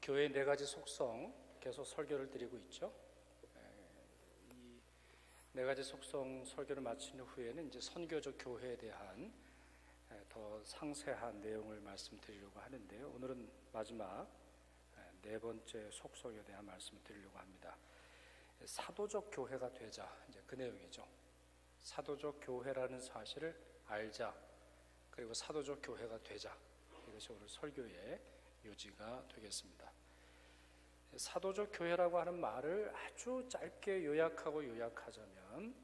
교회의 네 가지 속성 계속 설교를 드리고 있죠. 이 네 가지 속성 설교를 마친 후에는 이제 선교적 교회에 대한 더 상세한 내용을 말씀드리려고 하는데요. 오늘은 마지막 네 번째 속성에 대한 말씀을 드리려고 합니다. 사도적 교회가 되자, 이제 그 내용이죠. 사도적 교회라는 사실을 알자, 그리고 사도적 교회가 되자. 이것이 오늘 설교의 요지가 되겠습니다. 사도적 교회라고 하는 말을 아주 짧게 요약하자면,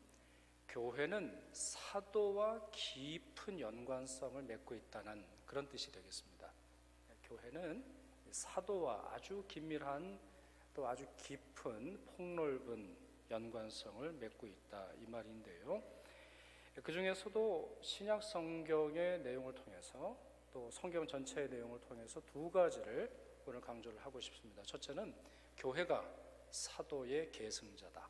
교회는 사도와 깊은 연관성을 맺고 있다는 그런 뜻이 되겠습니다. 교회는 사도와 아주 긴밀한 또 아주 깊은 폭넓은 연관성을 맺고 있다, 이 말인데요. 그 중에서도 신약 성경의 내용을 통해서 또 성경 전체의 내용을 통해서 두 가지를 오늘 강조를 하고 싶습니다. 첫째는 교회가 사도의 계승자다.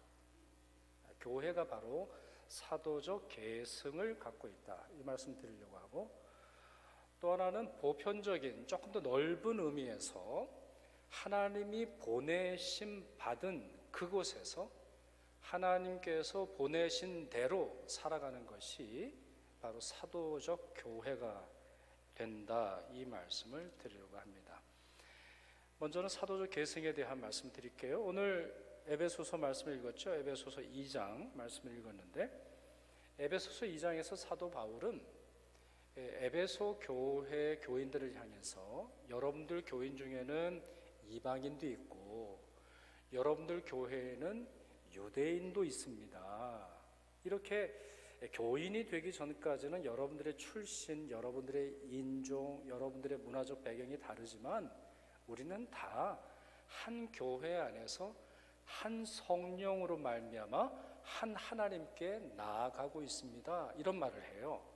교회가 바로 사도적 계승을 갖고 있다, 이 말씀 드리려고 하고, 또 하나는 보편적인 조금 더 넓은 의미에서 하나님이 보내심 받은 그곳에서 하나님께서 보내신 대로 살아가는 것이 바로 사도적 교회가 된다, 이 말씀을 드리려고 합니다. 먼저는 사도적 계승에 대한 말씀 드릴게요. 오늘 에베소서 말씀을 읽었죠. 에베소서 2장 말씀을 읽었는데, 에베소서 2장에서 사도 바울은 에베소 교회 교인들을 향해서 여러분들 교인 중에는 이방인도 있고 여러분들 교회에는 유대인도 있습니다. 이렇게 교인이 되기 전까지는 여러분들의 출신, 여러분들의 인종, 여러분들의 문화적 배경이 다르지만 우리는 다 한 교회 안에서 한 성령으로 말미암아 한 하나님께 나아가고 있습니다, 이런 말을 해요.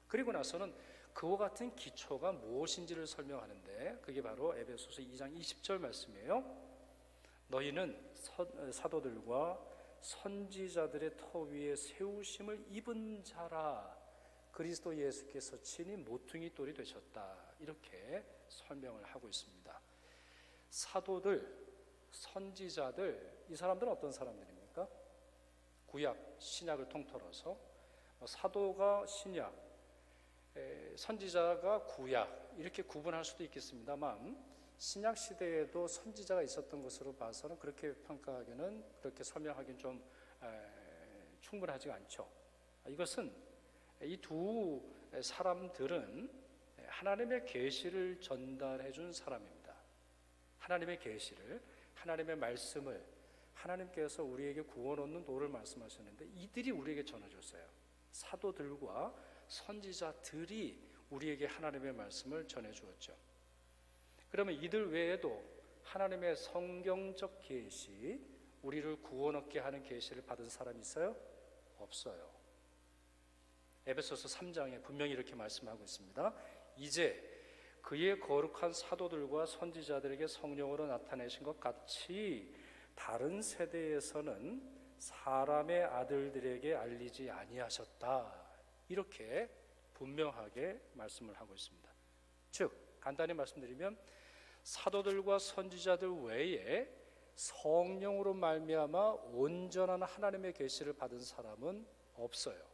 그리고 나서는 그와 같은 기초가 무엇인지를 설명하는데, 그게 바로 에베소서 2장 20절 말씀이에요. 너희는 사도들과 선지자들의 터 위에 세우심을 입은 자라. 그리스도 예수께서 친히 모퉁이 돌이 되셨다, 이렇게 설명을 하고 있습니다. 사도들, 선지자들, 이 사람들은 어떤 사람들입니까? 구약, 신약을 통틀어서 사도가 신약, 선지자가 구약, 이렇게 구분할 수도 있겠습니다만, 신약 시대에도 선지자가 있었던 것으로 봐서는 그렇게 평가하기는, 그렇게 설명하기는 좀 충분하지가 않죠. 이것은 이 두 사람들은 하나님의 계시를 전달해 준 사람입니다. 하나님의 계시를, 하나님의 말씀을, 하나님께서 우리에게 구원 얻는 도를 말씀하셨는데 이들이 우리에게 전해줬어요. 사도들과 선지자들이 우리에게 하나님의 말씀을 전해주었죠. 그러면 이들 외에도 하나님의 성경적 계시, 우리를 구원 얻게 하는 계시를 받은 사람이 있어요? 없어요. 에베소서 3장에 분명히 이렇게 말씀하고 있습니다. 이제 그의 거룩한 사도들과 선지자들에게 성령으로 나타내신 것 같이 다른 세대에서는 사람의 아들들에게 알리지 아니하셨다, 이렇게 분명하게 말씀을 하고 있습니다. 즉 간단히 말씀드리면 사도들과 선지자들 외에 성령으로 말미암아 온전한 하나님의 계시를 받은 사람은 없어요.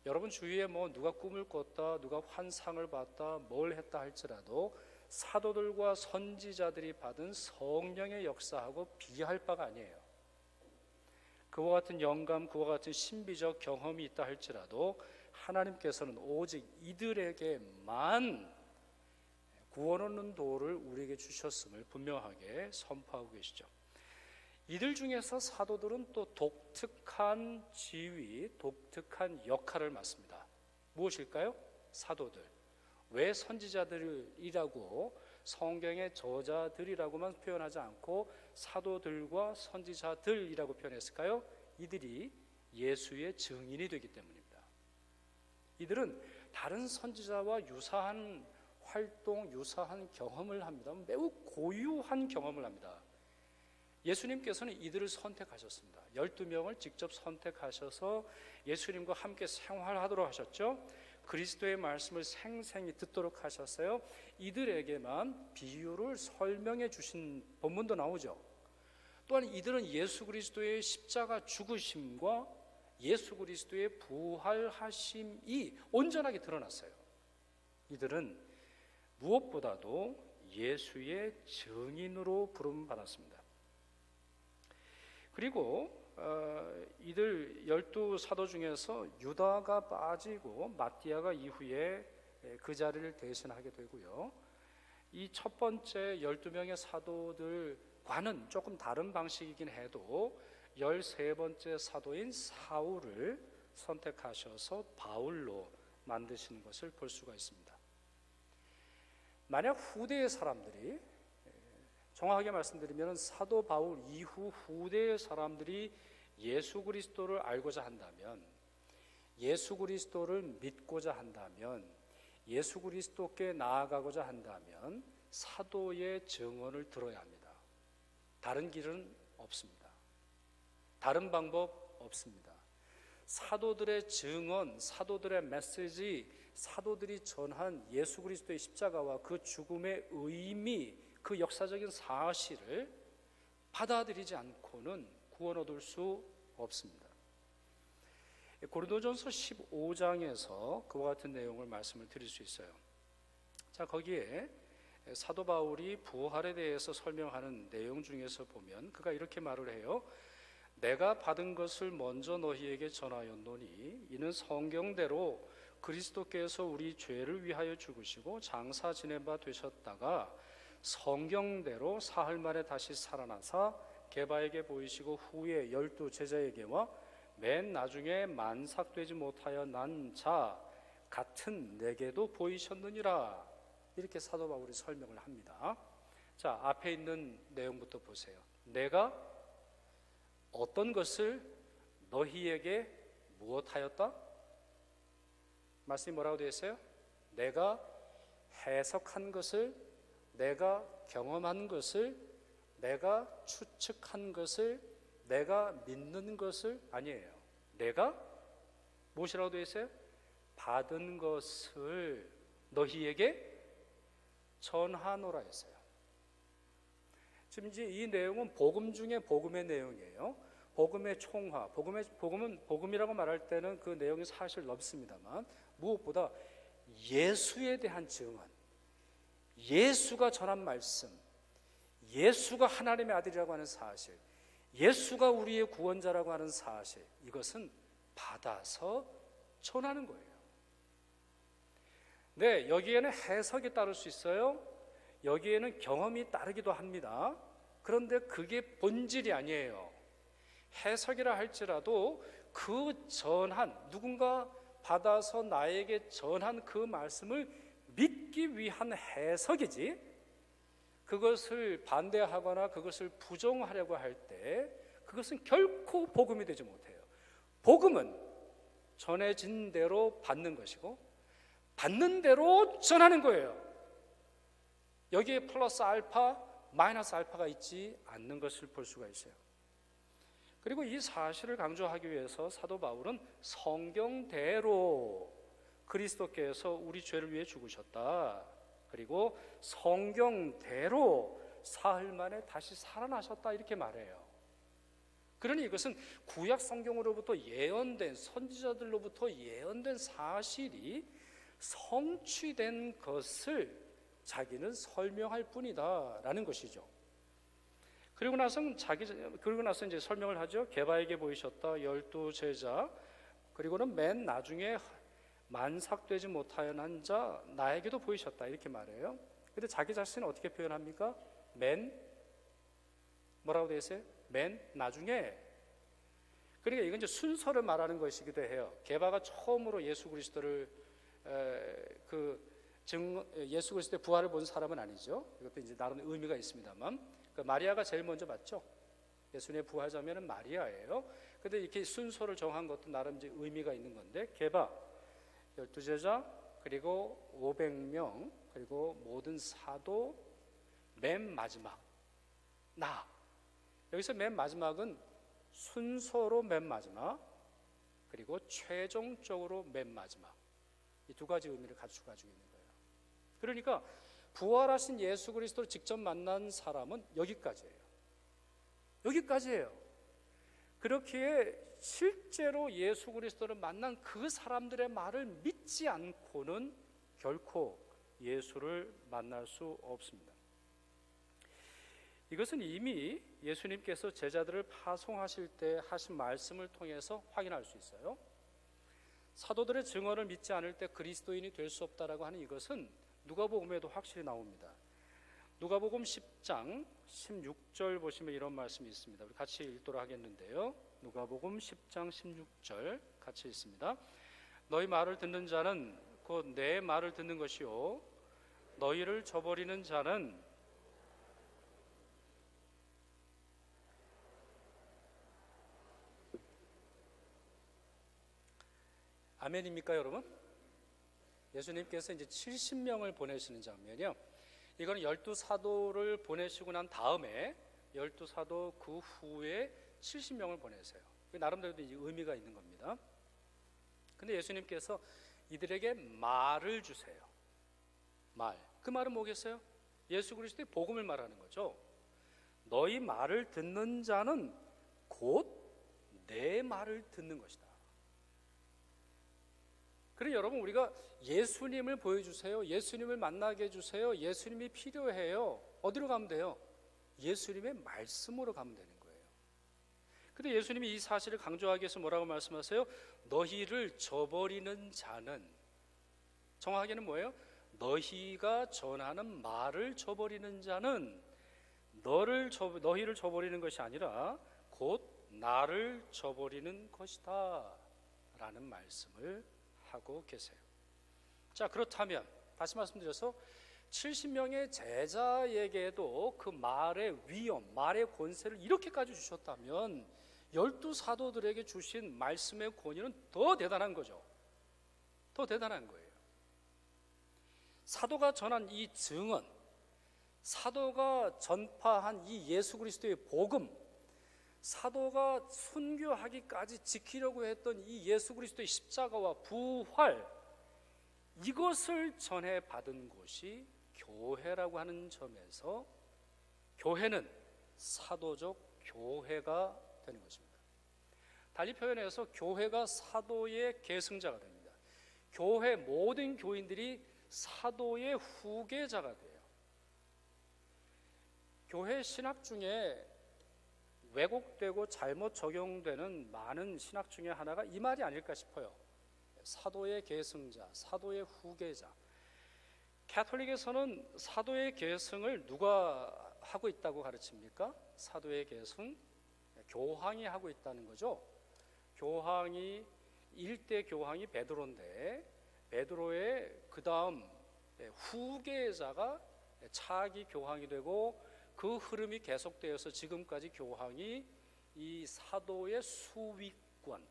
여러분 주위에 누가 꿈을 꿨다, 누가 환상을 봤다, 뭘 했다 할지라도 사도들과 선지자들이 받은 성령의 역사하고 비교할 바가 아니에요. 그와 같은 영감, 그와 같은 신비적 경험이 있다 할지라도 하나님께서는 오직 이들에게만 구원 얻는 도를 우리에게 주셨음을 분명하게 선포하고 계시죠. 이들 중에서 사도들은 또 독특한 지위, 독특한 역할을 맡습니다. 무엇일까요? 사도들. 왜 선지자들이라고 성경의 저자들이라고만 표현하지 않고 사도들과 선지자들이라고 표현했을까요? 이들이 예수의 증인이 되기 때문입니다. 이들은 다른 선지자와 유사한 활동, 유사한 경험을 합니다. 매우 고유한 경험을 합니다. 예수님께서는 이들을 선택하셨습니다. 12명을 직접 선택하셔서 예수님과 함께 생활하도록 하셨죠. 그리스도의 말씀을 생생히 듣도록 하셨어요. 이들에게만 비유를 설명해 주신 본문도 나오죠. 또한 이들은 예수 그리스도의 십자가 죽으심과 예수 그리스도의 부활하심이 온전하게 드러났어요. 이들은 무엇보다도 예수의 증인으로 부름받았습니다. 그리고 이들 12사도 중에서 유다가 빠지고 마띠아가 이후에 그 자리를 대신하게 되고요. 이 첫 번째 12명의 사도들과는 조금 다른 방식이긴 해도 13번째 사도인 사울을 선택하셔서 바울로 만드시는 것을 볼 수가 있습니다. 만약 후대의 사람들이, 정확하게 말씀드리면 사도 바울 이후 후대의 사람들이 예수 그리스도를 알고자 한다면, 예수 그리스도를 믿고자 한다면, 예수 그리스도께 나아가고자 한다면 사도의 증언을 들어야 합니다. 다른 길은 없습니다. 다른 방법 없습니다. 사도들의 증언, 사도들의 메시지, 사도들이 전한 예수 그리스도의 십자가와 그 죽음의 의미, 그 역사적인 사실을 받아들이지 않고는 구원 얻을 수 없습니다. 고린도전서 15장에서 그와 같은 내용을 말씀을 드릴 수 있어요. 자, 거기에 사도 바울이 부활에 대해서 설명하는 내용 중에서 보면 그가 이렇게 말을 해요. 내가 받은 것을 먼저 너희에게 전하였노니 이는 성경대로 그리스도께서 우리 죄를 위하여 죽으시고 장사 지낸 바 되셨다가 성경대로 사흘 만에 다시 살아나사 게바에게 보이시고 후에 12 제자에게와 맨 나중에 만삭되지 못하여 난 자 같은 내게도 보이셨느니라. 이렇게 사도 바울이 설명을 합니다. 자, 앞에 있는 내용부터 보세요. 내가 어떤 것을 너희에게 무엇하였다? 말씀이 뭐라고 되어 있어요? 내가 해석한 것을, 내가 경험한 것을, 내가 추측한 것을, 내가 믿는 것을 아니에요. 내가 무엇이라고 되어 있어요? 받은 것을 너희에게 전하노라 했어요. 지금 이제 이 내용은 복음 중에 복음의 내용이에요. 복음의 총화, 복음이라고 말할 때는 그 내용이 사실 넓습니다만 무엇보다 예수에 대한 증언, 예수가 전한 말씀, 예수가 하나님의 아들이라고 하는 사실, 예수가 우리의 구원자라고 하는 사실, 이것은 받아서 전하는 거예요. 네, 여기에는 해석이 따를 수 있어요. 여기에는 경험이 따르기도 합니다. 그런데 그게 본질이 아니에요. 해석이라 할지라도 그 전한, 누군가 받아서 나에게 전한 그 말씀을 믿기 위한 해석이지, 그것을 반대하거나 그것을 부정하려고 할 때 그것은 결코 복음이 되지 못해요. 복음은 전해진 대로 받는 것이고 받는 대로 전하는 거예요. 여기에 플러스 알파, 마이너스 알파가 있지 않는 것을 볼 수가 있어요. 그리고 이 사실을 강조하기 위해서 사도 바울은 성경대로 그리스도께서 우리 죄를 위해 죽으셨다, 그리고 성경대로 사흘 만에 다시 살아나셨다, 이렇게 말해요. 그러니 이것은 구약 성경으로부터 예언된, 선지자들로부터 예언된 사실이 성취된 것을 자기는 설명할 뿐이다라는 것이죠. 그리고 나서 이제 설명을 하죠. 게바에게 보이셨다, 12 제자, 그리고는 맨 나중에 만삭되지 못하여 난 자 나에게도 보이셨다, 이렇게 말해요. 근데 자기 자신은 어떻게 표현합니까? 뭐라고 되어 있어요? 맨 나중에. 그러니까 이건 이제 순서를 말하는 것이기도 해요. 게바가 처음으로 예수 그리스도의 부활을 본 사람은 아니죠. 이것도 이제 나름 의미가 있습니다만, 마리아가 제일 먼저 봤죠. 예수님의 부활자면은 마리아예요. 근데 이렇게 순서를 정한 것도 나름 이제 의미가 있는 건데, 게바 12 제자, 그리고 500명, 그리고 모든 사도, 맨 마지막 나. 여기서 맨 마지막은 순서로 맨 마지막, 그리고 최종적으로 맨 마지막, 이 두 가지 의미를 가지고 있는 거예요. 그러니까 부활하신 예수 그리스도를 직접 만난 사람은 여기까지예요. 여기까지예요. 그렇기에 실제로 예수 그리스도를 만난 그 사람들의 말을 믿지 않고는 결코 예수를 만날 수 없습니다. 이것은 이미 예수님께서 제자들을 파송하실 때 하신 말씀을 통해서 확인할 수 있어요. 사도들의 증언을 믿지 않을 때 그리스도인이 될 수 없다라고 하는 이것은 누가복음에도 확실히 나옵니다. 누가복음 10장 16절 보시면 이런 말씀이 있습니다. 우리 같이 읽도록 하겠는데요. 누가복음 10장 16절 같이 읽습니다. 너희 말을 듣는 자는 곧 내 말을 듣는 것이요 너희를 저버리는 자는 아멘입니까, 여러분? 예수님께서 이제 70명을 보내시는 장면이요. 이거는 12사도를 보내시고 난 다음에 12사도 그 후에 70명을 보내세요. 나름대로 이제 의미가 있는 겁니다. 근데 예수님께서 이들에게 말을 주세요. 말. 그 말은 뭐겠어요? 예수 그리스도의 복음을 말하는 거죠. 너희 말을 듣는 자는 곧 내 말을 듣는 것이다. 그래 여러분, 우리가 예수님을 보여주세요. 예수님을 만나게 해주세요. 예수님이 필요해요. 어디로 가면 돼요? 예수님의 말씀으로 가면 되는 거예요. 근데 예수님이 이 사실을 강조하기 위해서 뭐라고 말씀하세요? 너희를 저버리는 자는, 정확하게는 뭐예요? 너희가 전하는 말을 저버리는 자는 너희를 저버리는 것이 아니라 곧 나를 저버리는 것이다 라는 말씀을 하고 계세요. 자, 그렇다면 다시 말씀드려서 70명의 제자에게도 그 말의 위엄, 말의 권세를 이렇게까지 주셨다면 12사도들에게 주신 말씀의 권위는 더 대단한 거죠. 더 대단한 거예요. 사도가 전한 이 증언, 사도가 전파한 이 예수 그리스도의 복음, 사도가 순교하기까지 지키려고 했던 이 예수 그리스도의 십자가와 부활, 이것을 전해 받은 곳이 교회라고 하는 점에서 교회는 사도적 교회가 되는 것입니다. 달리 표현해서 교회가 사도의 계승자가 됩니다. 교회 모든 교인들이 사도의 후계자가 돼요. 교회 신학 중에 왜곡되고 잘못 적용되는 많은 신학 중에 하나가 이 말이 아닐까 싶어요. 사도의 계승자, 사도의 후계자. 가톨릭에서는 사도의 계승을 누가 하고 있다고 가르칩니까? 사도의 계승, 교황이 하고 있다는 거죠. 교황이, 일대 교황이 베드로인데 베드로의 그 다음 후계자가 차기 교황이 되고 그 흐름이 계속되어서 지금까지 교황이 이 사도의 수위권,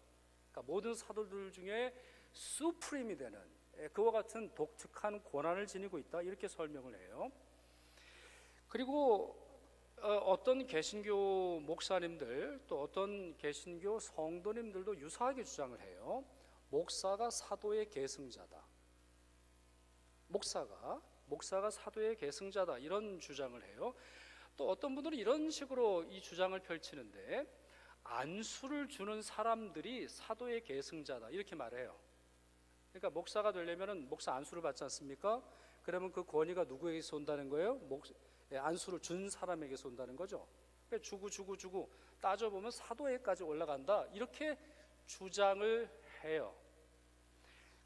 그러니까 모든 사도들 중에 수프림이 되는 그와 같은 독특한 권한을 지니고 있다, 이렇게 설명을 해요. 그리고 어떤 개신교 목사님들, 또 어떤 개신교 성도님들도 유사하게 주장을 해요. 목사가 사도의 계승자다. 목사가 사도의 계승자다, 이런 주장을 해요. 또 어떤 분들은 이런 식으로 이 주장을 펼치는데, 안수를 주는 사람들이 사도의 계승자다, 이렇게 말해요. 그러니까 목사가 되려면 목사 안수를 받지 않습니까? 그러면 그 권위가 누구에게서 온다는 거예요? 안수를 준 사람에게서 온다는 거죠. 그러니까 주고 따져보면 사도에까지 올라간다, 이렇게 주장을 해요.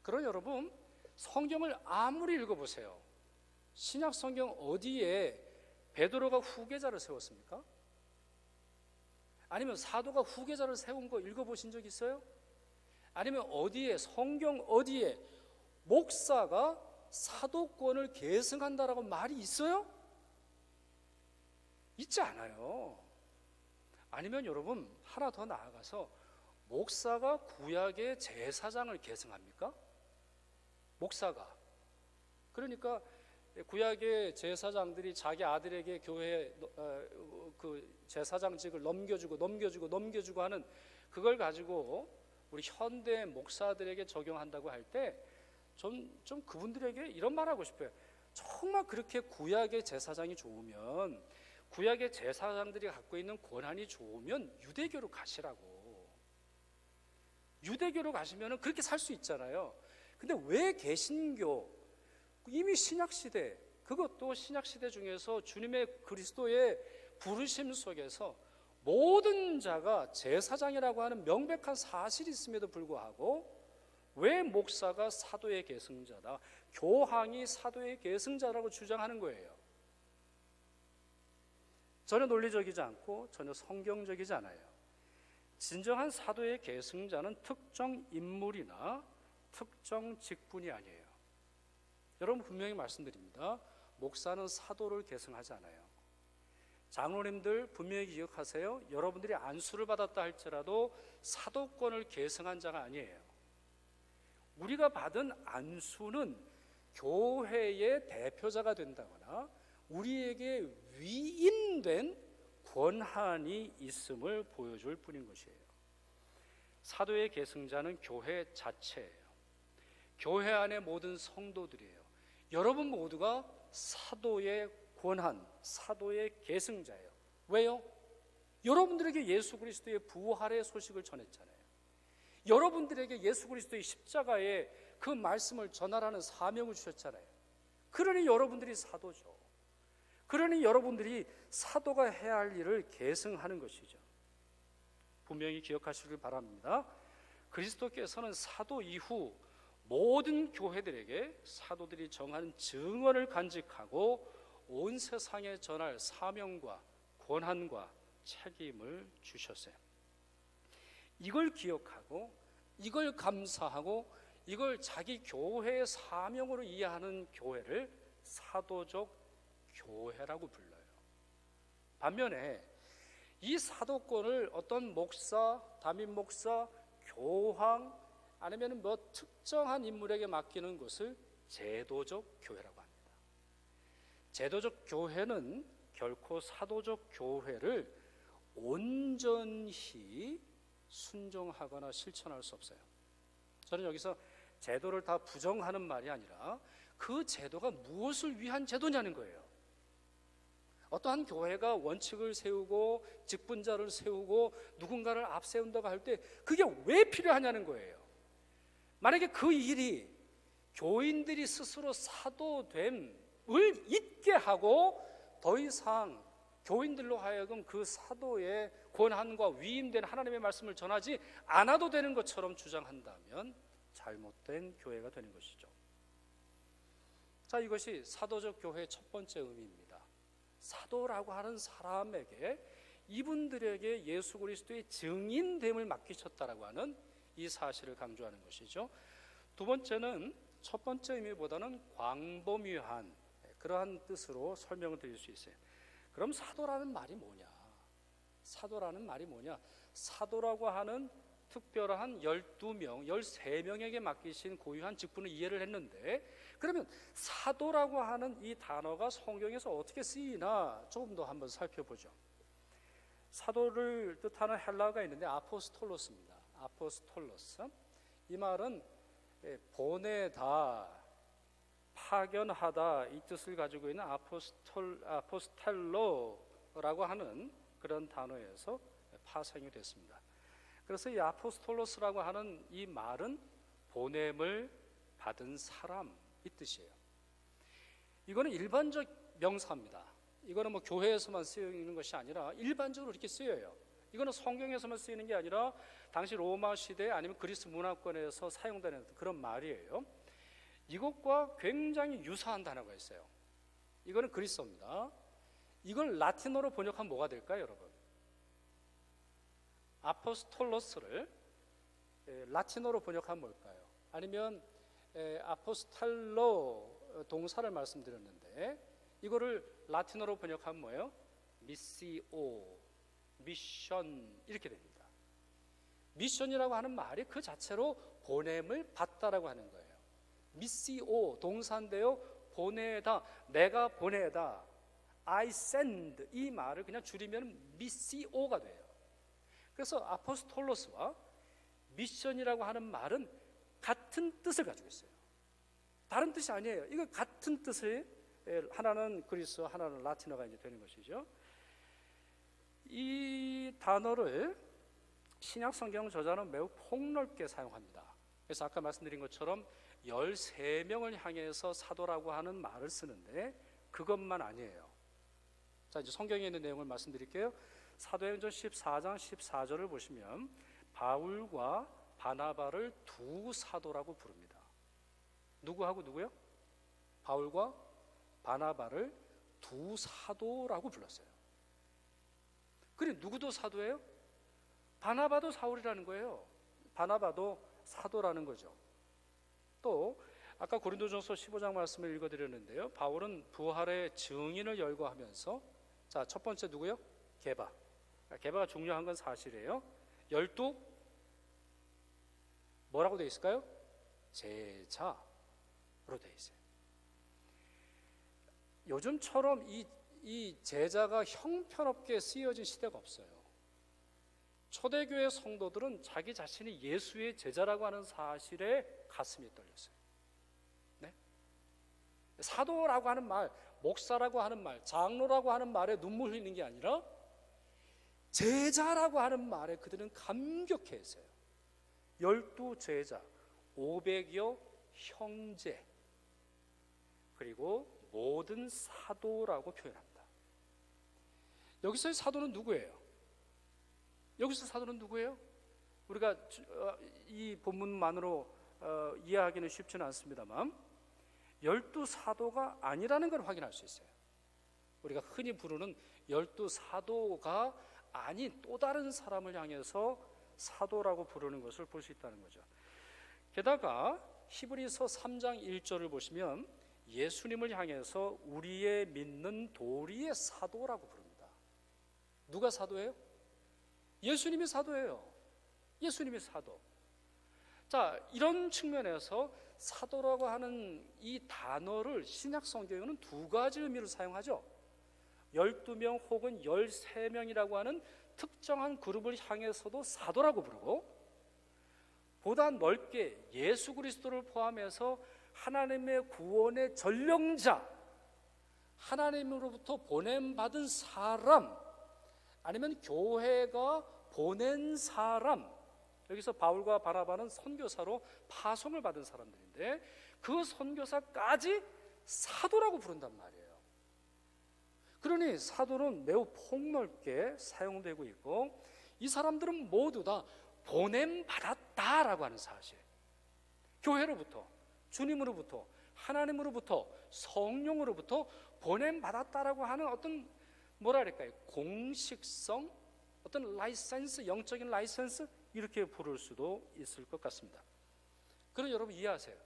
그럼 여러분, 성경을 아무리 읽어보세요. 신약 성경 어디에 베드로가 후계자를 세웠습니까? 아니면 사도가 후계자를 세운 거 읽어보신 적 있어요? 아니면 어디에, 성경 어디에 목사가 사도권을 계승한다라고 말이 있어요? 있지 않아요. 아니면 여러분, 하나 더 나아가서 목사가 구약의 제사장을 계승합니까? 목사가. 그러니까 구약의 제사장들이 자기 아들에게 교회 그 제사장직을 넘겨주고 하는 그걸 가지고 우리 현대 목사들에게 적용한다고 할 때 좀 그분들에게 이런 말 하고 싶어요. 정말 그렇게 구약의 제사장이 좋으면, 구약의 제사장들이 갖고 있는 권한이 좋으면 유대교로 가시라고. 유대교로 가시면 그렇게 살 수 있잖아요. 근데 왜 개신교, 이미 신약시대, 그것도 신약시대 중에서 주님의 그리스도의 부르심 속에서 모든 자가 제사장이라고 하는 명백한 사실이 있음에도 불구하고 왜 목사가 사도의 계승자다, 교황이 사도의 계승자라고 주장하는 거예요? 전혀 논리적이지 않고 전혀 성경적이지 않아요. 진정한 사도의 계승자는 특정 인물이나 특정 직분이 아니에요. 여러분 분명히 말씀드립니다. 목사는 사도를 계승하지 않아요. 장로님들 분명히 기억하세요. 여러분들이 안수를 받았다 할지라도 사도권을 계승한 자가 아니에요. 우리가 받은 안수는 교회의 대표자가 된다거나 우리에게 위임된 권한이 있음을 보여줄 뿐인 것이에요. 사도의 계승자는 교회 자체예요. 교회 안의 모든 성도들이에요. 여러분 모두가 사도의 권한, 사도의 계승자예요. 왜요? 여러분들에게 예수 그리스도의 부활의 소식을 전했잖아요. 여러분들에게 예수 그리스도의 십자가의 그 말씀을 전하라는 사명을 주셨잖아요. 그러니 여러분들이 사도죠. 그러니 여러분들이 사도가 해야 할 일을 계승하는 것이죠. 분명히 기억하시길 바랍니다. 그리스도께서는 사도 이후 모든 교회들에게 사도들이 정하는 증언을 간직하고 온 세상에 전할 사명과 권한과 책임을 주셨어요. 이걸 기억하고 이걸 감사하고 이걸 자기 교회의 사명으로 이해하는 교회를 사도적 교회라고 불러요. 반면에 이 사도권을 어떤 목사, 담임 목사, 교황 아니면 뭐 특정한 인물에게 맡기는 것을 제도적 교회라고 합니다. 제도적 교회는 결코 사도적 교회를 온전히 순종하거나 실천할 수 없어요. 저는 여기서 제도를 다 부정하는 말이 아니라 그 제도가 무엇을 위한 제도냐는 거예요. 어떠한 교회가 원칙을 세우고 직분자를 세우고 누군가를 앞세운다고 할 때 그게 왜 필요하냐는 거예요. 만약에 그 일이 교인들이 스스로 사도됨을 잊게 하고 더 이상 교인들로 하여금 그 사도의 권한과 위임된 하나님의 말씀을 전하지 않아도 되는 것처럼 주장한다면 잘못된 교회가 되는 것이죠. 자, 이것이 사도적 교회의 첫 번째 의미입니다. 사도라고 하는 사람에게 이분들에게 예수 그리스도의 증인됨을 맡기셨다라고 하는 이 사실을 강조하는 것이죠. 두 번째는 첫 번째 의미보다는 광범위한 그러한 뜻으로 설명을 드릴 수 있어요. 그럼 사도라는 말이 뭐냐? 사도라는 말이 뭐냐? 사도라고 하는 특별한 12명, 13명에게 맡기신 고유한 직분을 이해를 했는데 그러면 사도라고 하는 이 단어가 성경에서 어떻게 쓰이나 조금 더 한번 살펴보죠. 사도를 뜻하는 헬라어가 있는데 아포스톨로스입니다. 아포스톨로스. 이 말은 보내다, 파견하다 이 뜻을 가지고 있는 아포스텔로라고 하는 그런 단어에서 파생이 됐습니다. 그래서 이 아포스톨로스라고 하는 이 말은 보냄을 받은 사람 이 뜻이에요. 이거는 일반적 명사입니다. 이거는 뭐 교회에서만 쓰이는 것이 아니라 일반적으로 이렇게 쓰여요. 이거는 성경에서만 쓰이는 게 아니라 당시 로마 시대 아니면 그리스 문화권에서 사용되는 그런 말이에요. 이것과 굉장히 유사한 단어가 있어요. 이거는 그리스어입니다. 이걸 라틴어로 번역하면 뭐가 될까요, 여러분? 아포스톨로스를 라틴어로 번역하면 뭘까요? 아니면 아포스탈로 동사를 말씀드렸는데 이거를 라틴어로 번역하면 뭐예요? 미시오, 미션 이렇게 됩니다. 미션이라고 하는 말이 그 자체로 보냄을 받다라고 하는 거예요. 미시오 동사인데요. 보내다, 내가 보내다, I send 이 말을 그냥 줄이면 미시오가 돼요. 그래서 아포스톨로스와 미션이라고 하는 말은 같은 뜻을 가지고 있어요. 다른 뜻이 아니에요. 이거 같은 뜻의, 하나는 그리스어, 하나는 라틴어가 이제 되는 것이죠. 이 단어를 신약 성경 저자는 매우 폭넓게 사용합니다. 그래서 아까 말씀드린 것처럼 13명을 향해서 사도라고 하는 말을 쓰는데 그것만 아니에요. 자, 이제 성경에 있는 내용을 말씀드릴게요. 사도행전 14장 14절을 보시면 바울과 바나바를 두 사도라고 부릅니다. 누구하고 누구요? 바울과 바나바를 두 사도라고 불렀어요. 그래, 누구도 사도예요? 바나바도 사울이라는 거예요. 바나바도 사도라는 거죠. 또 아까 고린도전서 15장 말씀을 읽어드렸는데요. 바울은 부활의 증인을 열거하면서, 자, 첫 번째 누구요? 게바. 게바가 중요한 건 사실이에요. 12 뭐라고 되어 있을까요? 제자로 되어 있어요. 요즘처럼 이 제자가 형편없게 쓰여진 시대가 없어요. 초대교회 성도들은 자기 자신이 예수의 제자라고 하는 사실에 가슴이 떨렸어요. 네? 사도라고 하는 말, 목사라고 하는 말, 장로라고 하는 말에 눈물 흘리는 게 아니라 제자라고 하는 말에 그들은 감격했어요. 12 제자, 500여 형제, 그리고 모든 사도라고 표현합니다. 여기서의 사도는 누구예요? 여기서 사도는 누구예요? 우리가 이 본문만으로 이해하기는 쉽지는 않습니다만 12 사도가 아니라는 걸 확인할 수 있어요. 우리가 흔히 부르는 12 사도가 아닌 또 다른 사람을 향해서 사도라고 부르는 것을 볼 수 있다는 거죠. 게다가 히브리서 3장 1절을 보시면 예수님을 향해서 우리의 믿는 도리의 사도라고 부릅니다. 누가 사도예요? 예수님이 사도예요. 예수님이 사도. 자, 이런 측면에서 사도라고 하는 이 단어를 신약 성경에는 두 가지 의미로 사용하죠. 12명 혹은 13명이라고 하는 특정한 그룹을 향해서도 사도라고 부르고, 보다 넓게 예수 그리스도를 포함해서 하나님의 구원의 전령자, 하나님으로부터 보냄받은 사람, 아니면 교회가 보낸 사람, 여기서 바울과 바나바는 선교사로 파송을 받은 사람들인데 그 선교사까지 사도라고 부른단 말이에요. 그러니 사도는 매우 폭넓게 사용되고 있고, 이 사람들은 모두 다 보냄받았다라고 하는 사실, 교회로부터, 주님으로부터, 하나님으로부터, 성령으로부터 보냄받았다라고 하는 어떤 뭐랄까요, 공식성, 어떤 라이센스, 영적인 라이센스, 이렇게 부를 수도 있을 것 같습니다. 그럼 여러분 이해하세요.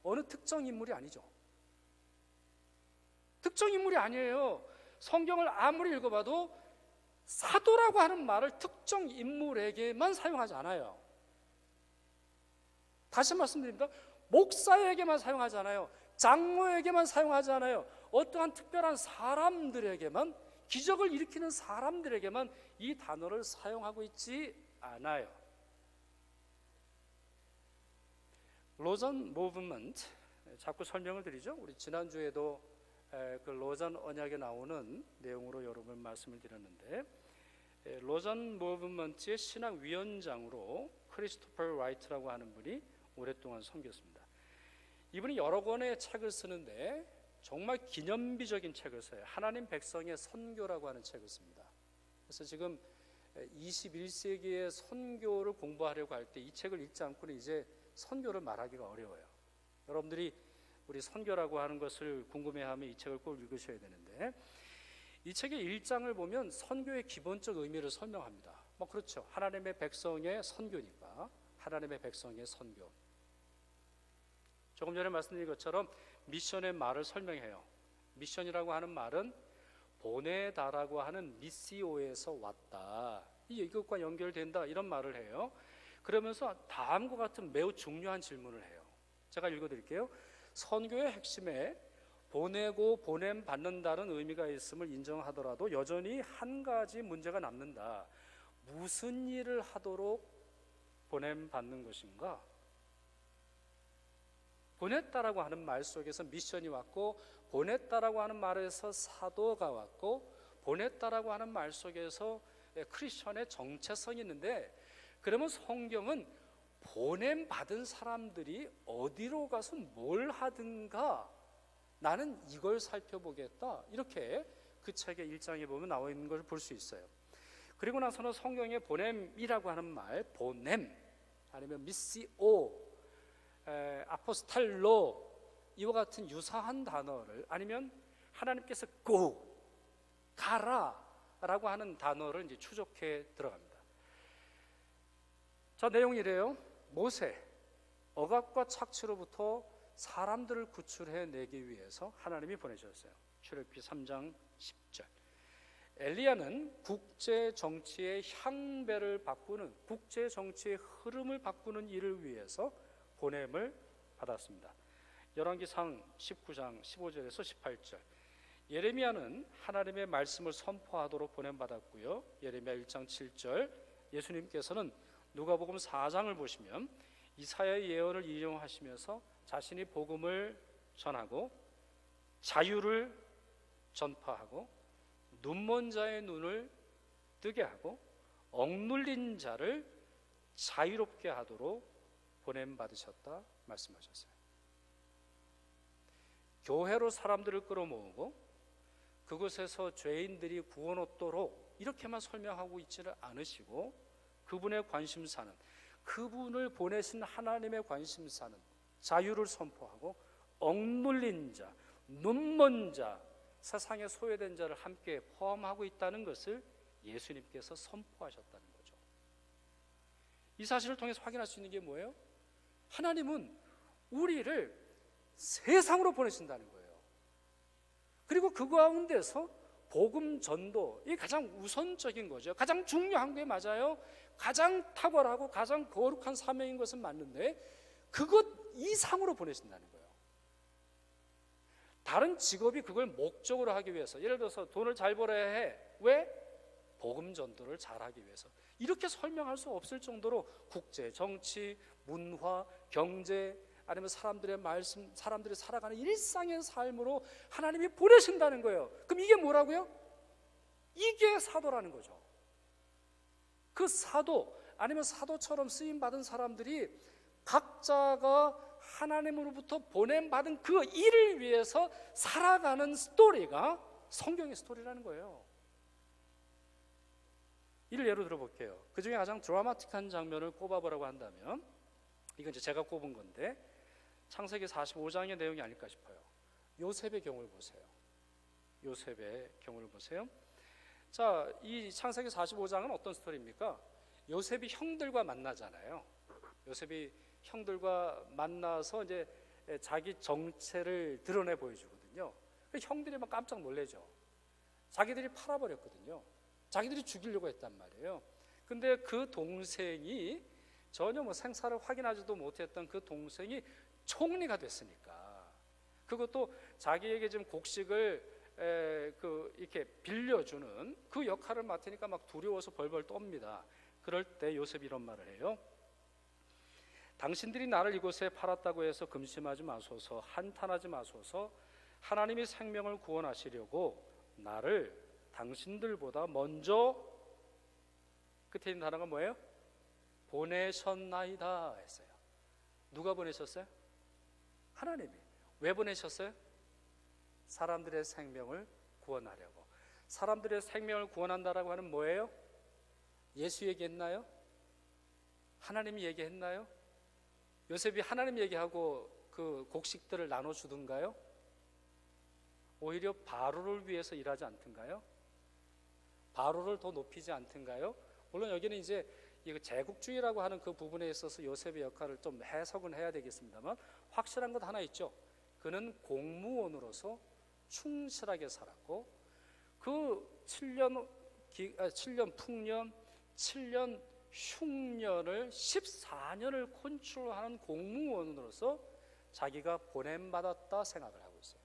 어느 특정 인물이 아니죠. 특정 인물이 아니에요. 성경을 아무리 읽어봐도 사도라고 하는 말을 특정 인물에게만 사용하지 않아요. 다시 말씀드립니다. 목사에게만 사용하지 않아요. 장로에게만 사용하지 않아요. 어떠한 특별한 사람들에게만, 기적을 일으키는 사람들에게만 이 단어를 사용하고 있지 않아요. 로잔 무브먼트, 자꾸 설명을 드리죠. 우리 지난주에도 그 로잔 언약에 나오는 내용으로 여러분 말씀을 드렸는데, 로잔 무브먼트의 신학위원장으로 크리스토퍼 라이트라고 하는 분이 오랫동안 섬겼습니다. 이분이 여러 권의 책을 쓰는데 정말 기념비적인 책을 써요. 하나님 백성의 선교라고 하는 책을 씁니다. 그래서 지금 21세기의 선교를 공부하려고 할 때 이 책을 읽지 않고는 이제 선교를 말하기가 어려워요. 여러분들이 우리 선교라고 하는 것을 궁금해하면 이 책을 꼭 읽으셔야 되는데, 이 책의 1장을 보면 선교의 기본적 의미를 설명합니다. 뭐 그렇죠. 하나님의 백성의 선교니까 하나님의 백성의 선교. 조금 전에 말씀드린 것처럼 미션의 말을 설명해요. 미션이라고 하는 말은 보내다라고 하는 미시오에서 왔다, 이것과 연결된다, 이런 말을 해요. 그러면서 다음과 같은 매우 중요한 질문을 해요. 제가 읽어드릴게요. 선교의 핵심에 보내고 보냄 받는다는 의미가 있음을 인정하더라도 여전히 한 가지 문제가 남는다. 무슨 일을 하도록 보냄 받는 것인가? 보냈다라고 하는 말 속에서 미션이 왔고, 보냈다라고 하는 말에서 사도가 왔고, 보냈다라고 하는 말 속에서 크리스천의 정체성이 있는데, 그러면 성경은 보냄 받은 사람들이 어디로 가서 뭘 하든가 나는 이걸 살펴보겠다, 이렇게 그 책의 1장에 보면 나와 있는 걸 볼 수 있어요. 그리고 나서는 성경에 보냄이라고 하는 말, 보냄 아니면 미시오, 아포스탈로, 이와 같은 유사한 단어를, 아니면 하나님께서 go, 가라라고 하는 단어를 이제 추적해 들어갑니다. 자, 내용이 이래요. 모세, 억압과 착취로부터 사람들을 구출해 내기 위해서 하나님이 보내셨어요. 출애굽기 3장 10절. 엘리야는 국제 정치의 향배를 바꾸는, 국제 정치의 흐름을 바꾸는 일을 위해서 보냄을 받았습니다. 열왕기상 19장 15절에서 18절. 예레미야는 하나님의 말씀을 선포하도록 보냄받았고요. 예레미야 1장 7절. 예수님께서는 누가복음 4장을 보시면 이사야의 예언을 인용하시면서 자신이 복음을 전하고 자유를 전파하고 눈먼 자의 눈을 뜨게 하고 억눌린 자를 자유롭게 하도록 보냄받으셨다 말씀하셨어요. 교회로 사람들을 끌어모으고 그곳에서 죄인들이 구원 얻도록 이렇게만 설명하고 있지는 않으시고, 그분의 관심사는, 그분을 보내신 하나님의 관심사는 자유를 선포하고 억눌린 자, 눈먼 자, 세상에 소외된 자를 함께 포함하고 있다는 것을 예수님께서 선포하셨다는 거죠. 이 사실을 통해서 확인할 수 있는 게 뭐예요? 하나님은 우리를 세상으로 보내신다는 거예요. 그리고 그 가운데서 복음 전도, 이게 가장 우선적인 거죠. 가장 중요한 게 맞아요. 가장 탁월하고 가장 거룩한 사명인 것은 맞는데 그것 이상으로 보내신다는 거예요. 다른 직업이 그걸 목적으로 하기 위해서, 예를 들어서 돈을 잘 벌어야 해. 왜? 복음 전도를 잘하기 위해서. 이렇게 설명할 수 없을 정도로 국제, 정치, 문화, 경제, 아니면 사람들의 말씀, 사람들이 살아가는 일상의 삶으로 하나님이 보내신다는 거예요. 그럼 이게 뭐라고요? 이게 사도라는 거죠. 그 사도, 아니면 사도처럼 쓰임받은 사람들이 각자가 하나님으로부터 보냄받은 그 일을 위해서 살아가는 스토리가 성경의 스토리라는 거예요. 이를 예로 들어볼게요. 그 중에 가장 드라마틱한 장면을 꼽아보라고 한다면, 이건 이제 제가 꼽은 건데 창세기 45장의 내용이 아닐까 싶어요. 요셉의 경우를 보세요. 요셉의 경우를 보세요. 자, 이 창세기 45장은 어떤 스토리입니까? 요셉이 형들과 만나잖아요. 요셉이 형들과 만나서 이제 자기 정체를 드러내 보여주거든요. 형들이 막 깜짝 놀라죠. 자기들이 팔아버렸거든요. 자기들이 죽이려고 했단 말이에요. 근데 그 동생이 전혀 뭐 생사를 확인하지도 못했던 그 동생이 총리가 됐으니까, 그것도 자기에게 좀 곡식을 이렇게 빌려주는 그 역할을 맡으니까 막 두려워서 벌벌 떱니다. 그럴 때 요셉이 이런 말을 해요. 당신들이 나를 이곳에 팔았다고 해서 근심하지 마소서, 한탄하지 마소서. 하나님이 생명을 구원하시려고 나를 당신들보다 먼저, 끝에 있는 단어가 뭐예요? 보내셨나이다 했어요. 누가 보내셨어요? 하나님이. 왜 보내셨어요? 사람들의 생명을 구원하려고. 사람들의 생명을 구원한다라고 하는 뭐예요? 예수 얘기했나요? 하나님이 얘기했나요? 요셉이 하나님 얘기하고 그 곡식들을 나눠주던가요? 오히려 바로를 위해서 일하지 않던가요? 바로를 더 높이지 않던가요? 물론 여기는 이제 제국주의라고 하는 그 부분에 있어서 요셉의 역할을 좀 해석은 해야 되겠습니다만, 확실한 것 하나 있죠. 그는 공무원으로서 충실하게 살았고, 그 7년 풍년, 7년 흉년을 14년을 컨트롤하는 공무원으로서 자기가 보냄받았다 생각을 하고 있어요.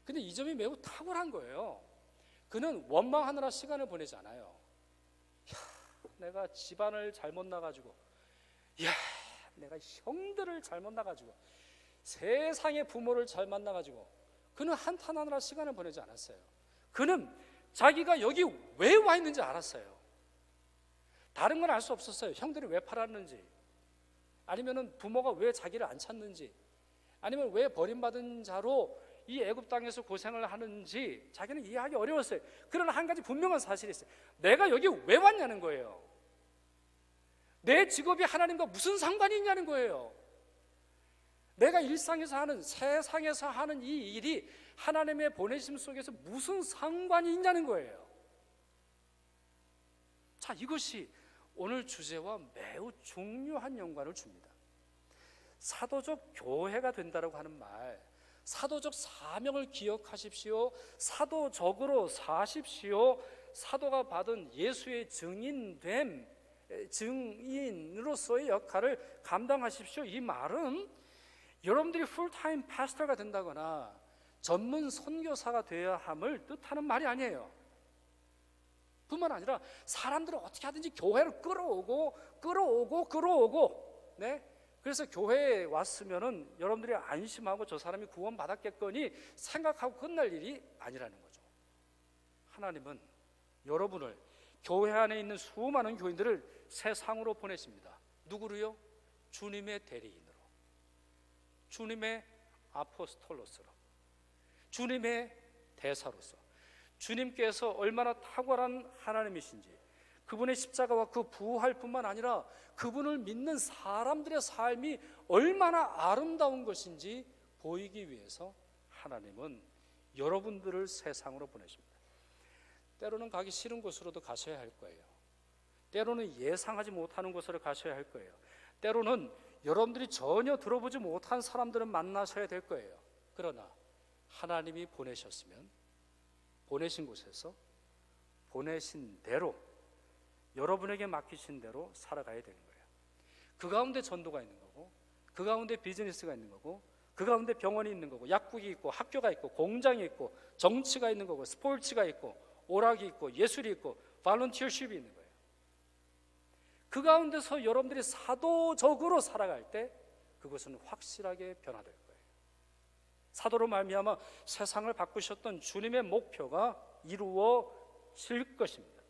근데 이 점이 매우 탁월한 거예요. 그는 원망하느라 시간을 보내지 않아요. 내가 집안을 잘못 나가지고, 내가 형들을 잘못 나가지고, 세상의 부모를 잘 만나가지고 그는 한탄하느라 시간을 보내지 않았어요. 그는 자기가 여기 왜 와 있는지 알았어요. 다른 건 알 수 없었어요. 형들이 왜 팔았는지, 아니면 부모가 왜 자기를 안 찾는지, 아니면 왜 버림받은 자로 이 애굽 땅에서 고생을 하는지 자기는 이해하기 어려웠어요. 그러나 한 가지 분명한 사실이 있어요. 내가 여기 왜 왔냐는 거예요. 내 직업이 하나님과 무슨 상관이 있냐는 거예요. 내가 일상에서 하는, 세상에서 하는 이 일이 하나님의 보내심 속에서 무슨 상관이 있냐는 거예요. 자, 이것이 오늘 주제와 매우 중요한 연관을 줍니다. 사도적 교회가 된다라고 하는 말, 사도적 사명을 기억하십시오. 사도적으로 사십시오. 사도가 받은 예수의 증인으로서의 역할을 감당하십시오. 이 말은 여러분들이 풀타임 파스터가 된다거나 전문 선교사가 되어야 함을 뜻하는 말이 아니에요. 뿐만 아니라 사람들을 어떻게 하든지 교회를 끌어오고, 네? 그래서 교회에 왔으면은 여러분들이 안심하고 저 사람이 구원받았겠거니 생각하고 끝날 일이 아니라는 거죠. 하나님은 여러분을, 교회 안에 있는 수많은 교인들을 세상으로 보내십니다. 누구로요? 주님의 대리인으로, 주님의 아포스톨로스로, 주님의 대사로서. 주님께서 얼마나 탁월한 하나님이신지, 그분의 십자가와 그 부활뿐만 아니라 그분을 믿는 사람들의 삶이 얼마나 아름다운 것인지 보이기 위해서 하나님은 여러분들을 세상으로 보내십니다. 때로는 가기 싫은 곳으로도 가셔야 할 거예요. 때로는 예상하지 못하는 곳으로 가셔야 할 거예요. 때로는 여러분들이 전혀 들어보지 못한 사람들을 만나셔야 될 거예요. 그러나 하나님이 보내셨으면 보내신 곳에서 보내신 대로, 여러분에게 맡기신 대로 살아가야 되는 거예요. 그 가운데 전도가 있는 거고, 그 가운데 비즈니스가 있는 거고, 그 가운데 병원이 있는 거고, 약국이 있고, 학교가 있고, 공장이 있고, 정치가 있는 거고, 스포츠가 있고, 오락이 있고, 예술이 있고, 발런티어십이 있는 거예요. 그 가운데서 여러분들이 사도적으로 살아갈 때 그것은 확실하게 변화될 거예요. 사도로 말미암아 세상을 바꾸셨던 주님의 목표가 이루어질 것입니다.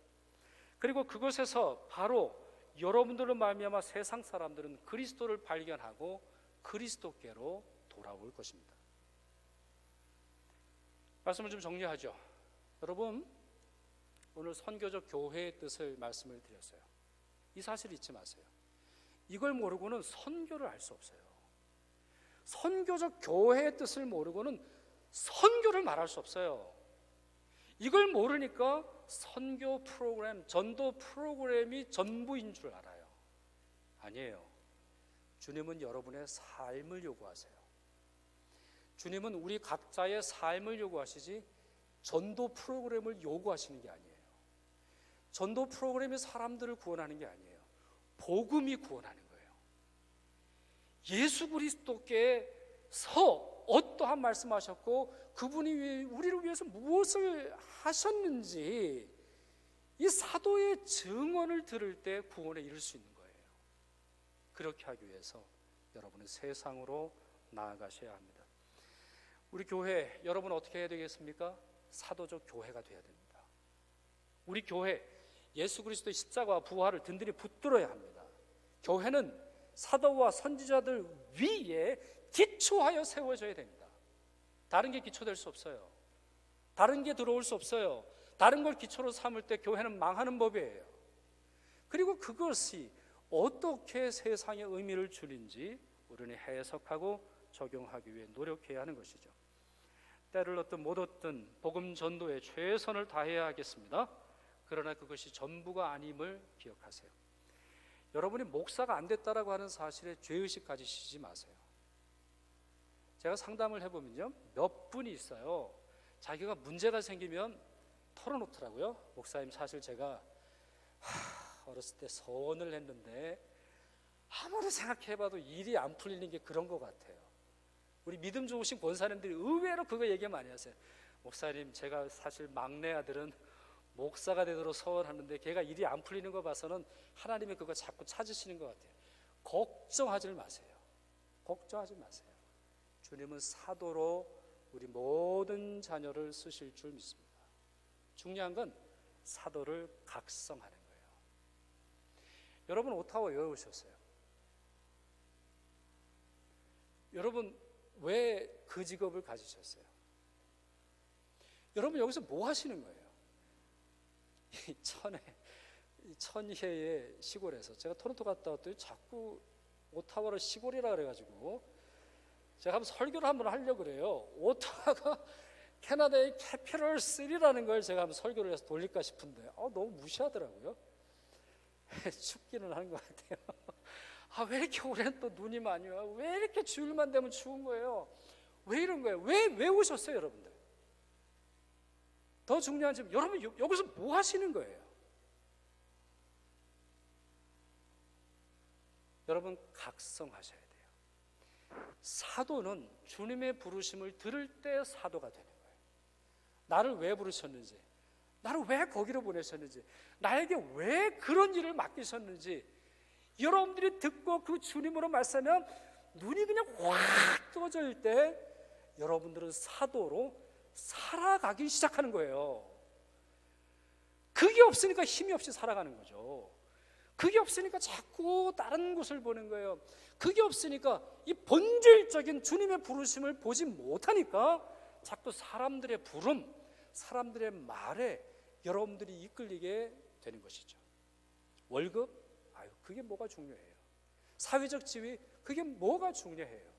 그리고 그것에서 바로 여러분들로 말미암아 세상 사람들은 그리스도를 발견하고 그리스도께로 돌아올 것입니다. 말씀을 좀 정리하죠. 여러분, 오늘 선교적 교회의 뜻을 말씀을 드렸어요. 이 사실 잊지 마세요. 이걸 모르고는 선교를 알 수 없어요. 선교적 교회의 뜻을 모르고는 선교를 말할 수 없어요. 이걸 모르니까 선교 프로그램, 전도 프로그램이 전부인 줄 알아요. 아니에요. 주님은 여러분의 삶을 요구하세요. 주님은 우리 각자의 삶을 요구하시지 전도 프로그램을 요구하시는 게 아니에요. 전도 프로그램이 사람들을 구원하는 게 아니에요. 복음이 구원하는 거예요. 예수 그리스도께서 어떠한 말씀하셨고 그분이 우리를 위해서 무엇을 하셨는지 이 사도의 증언을 들을 때 구원에 이를 수 있는 거예요. 그렇게 하기 위해서 여러분은 세상으로 나아가셔야 합니다. 우리 교회, 여러분 어떻게 해야 되겠습니까? 사도적 교회가 되어야 됩니다. 우리 교회, 예수 그리스도의 십자가와 부활을 든든히 붙들어야 합니다. 교회는 사도와 선지자들 위에 기초하여 세워져야 됩니다. 다른 게 기초될 수 없어요. 다른 게 들어올 수 없어요. 다른 걸 기초로 삼을 때 교회는 망하는 법이에요. 그리고 그것이 어떻게 세상에 의미를 주는지 우리는 해석하고 적용하기 위해 노력해야 하는 것이죠. 때를 얻든 못 얻든 복음 전도에 최선을 다해야 하겠습니다. 그러나 그것이 전부가 아님을 기억하세요. 여러분이 목사가 안 됐다라고 하는 사실에 죄의식 가지시지 마세요. 제가 상담을 해보면요, 몇 분이 있어요. 자기가 문제가 생기면 털어놓더라고요. 목사님, 사실 제가 어렸을 때 서원을 했는데 아무리 생각해봐도 일이 안 풀리는 게 그런 것 같아요. 우리 믿음 좋으신 권사님들이 의외로 그거 얘기 많이 하세요. 목사님, 제가 사실 막내 아들은 목사가 되도록 서원하는데 걔가 일이 안 풀리는 거 봐서는 하나님이 그거 자꾸 찾으시는 것 같아요. 걱정하지 마세요. 걱정하지 마세요. 주님은 사도로 우리 모든 자녀를 쓰실 줄 믿습니다. 중요한 건 사도를 각성하는 거예요. 여러분 오타와 왜 오셨어요? 여러분 왜 그 직업을 가지셨어요? 여러분 여기서 뭐 하시는 거예요? 이 천혜의 시골에서, 제가 토론토 갔다 왔더니 자꾸 오타와를 시골이라 그래가지고 제가 한번 설교를 한번 하려고 그래요. 오타와가 캐나다의 캐피럴 시티라는 걸 제가 한번 설교를 해서 돌릴까 싶은데 너무 무시하더라고요. 춥기는 하는 것 같아요. 왜 이렇게 올해는 또 눈이 많이 와? 왜 이렇게 주일만 되면 추운 거예요? 왜 이런 거예요? 왜 오셨어요, 여러분들? 더 중요한 점, 여러분 여기서 뭐 하시는 거예요? 여러분 각성하셔야 돼요. 사도는 주님의 부르심을 들을 때 사도가 되는 거예요. 나를 왜 부르셨는지, 나를 왜 거기로 보내셨는지, 나에게 왜 그런 일을 맡기셨는지 여러분들이 듣고 그 주님으로 말씀하면 눈이 그냥 확 떠질 때 여러분들은 사도로 살아가기 시작하는 거예요. 그게 없으니까 힘이 없이 살아가는 거죠. 그게 없으니까 자꾸 다른 곳을 보는 거예요. 그게 없으니까 이 본질적인 주님의 부르심을 보지 못하니까 자꾸 사람들의 부름, 사람들의 말에 여러분들이 이끌리게 되는 것이죠. 월급? 그게 뭐가 중요해요? 사회적 지위? 그게 뭐가 중요해요?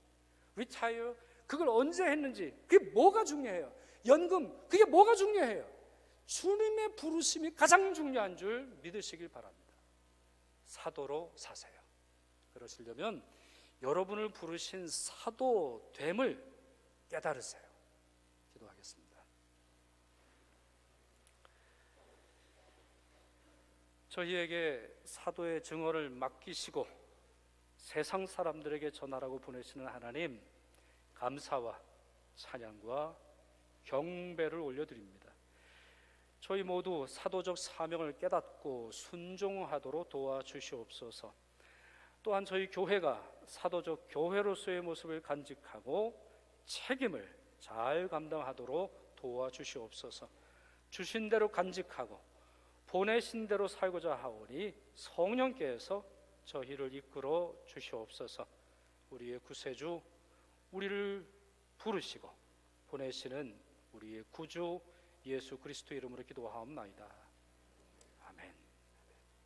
리타이어? 그걸 언제 했는지 그게 뭐가 중요해요? 연금? 그게 뭐가 중요해요? 주님의 부르심이 가장 중요한 줄 믿으시길 바랍니다. 사도로 사세요. 그러시려면 여러분을 부르신 사도됨을 깨달으세요. 기도하겠습니다. 저희에게 사도의 증언을 맡기시고 세상 사람들에게 전하라고 보내시는 하나님, 감사와 찬양과 경배를 올려드립니다. 저희 모두 사도적 사명을 깨닫고 순종하도록 도와주시옵소서. 또한 저희 교회가 사도적 교회로서의 모습을 간직하고 책임을 잘 감당하도록 도와주시옵소서. 주신 대로 간직하고 보내신 대로 살고자 하오니 성령께서 저희를 이끌어 주시옵소서. 우리의 구세주, 우리를 부르시고 보내시는 우리의 구주 예수 그리스도 이름으로 기도하옵나이다.